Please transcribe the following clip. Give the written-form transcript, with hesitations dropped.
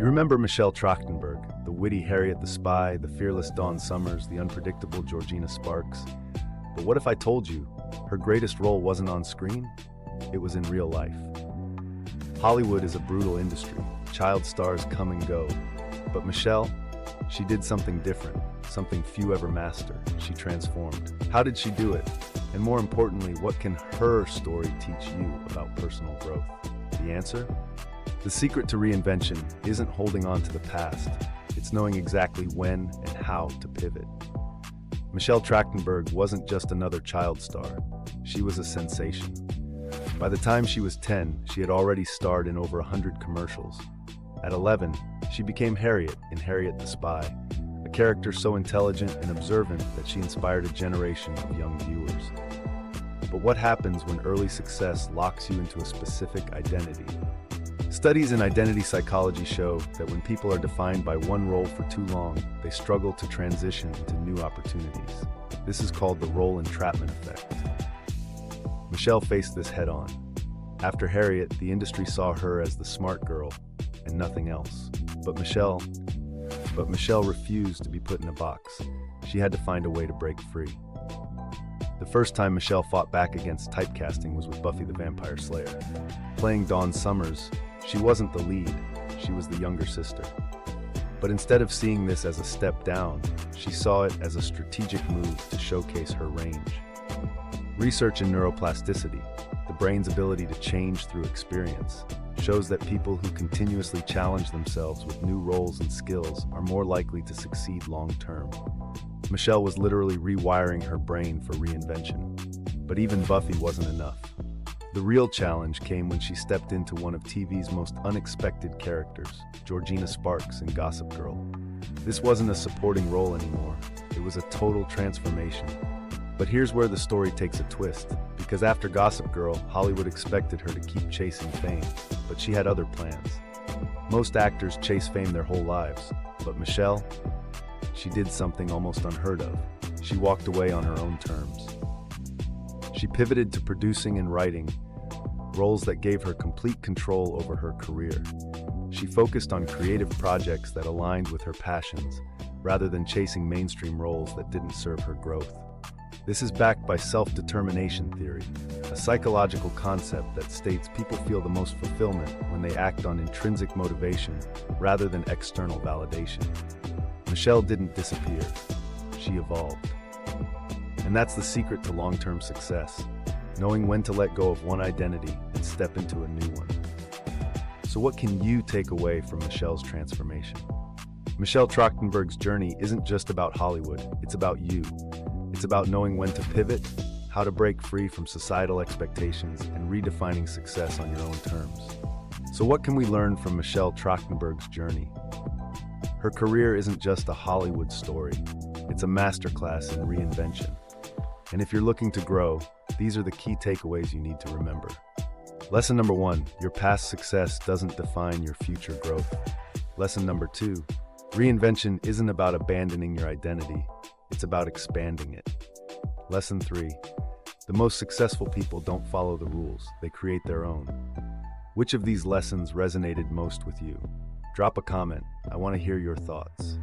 You remember Michelle Trachtenberg, the witty Harriet the Spy, the fearless Dawn Summers, the unpredictable Georgina Sparks? But what if I told you her greatest role wasn't on screen? It was in real life. Hollywood is a brutal industry. Child stars come and go. But Michelle, she did something different, something few ever master. She transformed. How did she do it? And more importantly, what can her story teach you about personal growth? The answer? The secret to reinvention isn't holding on to the past. It's knowing exactly when and how to pivot. Michelle Trachtenberg wasn't just another child star. She was a sensation. By the time she was 10, she had already starred in over 100 commercials. At 11, she became Harriet in Harriet the Spy, a character so intelligent and observant that she inspired a generation of young viewers. But what happens when early success locks you into a specific identity? Studies in identity psychology show that when people are defined by one role for too long, they struggle to transition into new opportunities. This is called the role entrapment effect. Michelle faced this head-on. After Harriet, the industry saw her as the smart girl and nothing else. But Michelle refused to be put in a box. She had to find a way to break free. The first time Michelle fought back against typecasting was with Buffy the Vampire Slayer. Playing Dawn Summers, she wasn't the lead, she was the younger sister. But instead of seeing this as a step down, she saw it as a strategic move to showcase her range. Research in neuroplasticity, the brain's ability to change through experience, shows that people who continuously challenge themselves with new roles and skills are more likely to succeed long-term. Michelle was literally rewiring her brain for reinvention. But even Buffy wasn't enough. The real challenge came when she stepped into one of TV's most unexpected characters, Georgina Sparks in Gossip Girl. This wasn't a supporting role anymore. It was a total transformation. But here's where the story takes a twist, because after Gossip Girl, Hollywood expected her to keep chasing fame, but she had other plans. Most actors chase fame their whole lives, but Michelle, she did something almost unheard of. She walked away on her own terms. She pivoted to producing and writing, roles that gave her complete control over her career. She focused on creative projects that aligned with her passions, rather than chasing mainstream roles that didn't serve her growth. This is backed by self-determination theory, a psychological concept that states people feel the most fulfillment when they act on intrinsic motivation rather than external validation. Michelle didn't disappear, she evolved. And that's the secret to long-term success, knowing when to let go of one identity and step into a new one. So what can you take away from Michelle's transformation? Michelle Trachtenberg's journey isn't just about Hollywood, it's about you. It's about knowing when to pivot, how to break free from societal expectations, and redefining success on your own terms. So what can we learn from Michelle Trachtenberg's journey? Her career isn't just a Hollywood story, it's a masterclass in reinvention. And if you're looking to grow, these are the key takeaways you need to remember. Lesson number 1, your past success doesn't define your future growth. Lesson number 2, reinvention isn't about abandoning your identity, it's about expanding it. Lesson 3, the most successful people don't follow the rules, they create their own. Which of these lessons resonated most with you? Drop a comment, I want to hear your thoughts.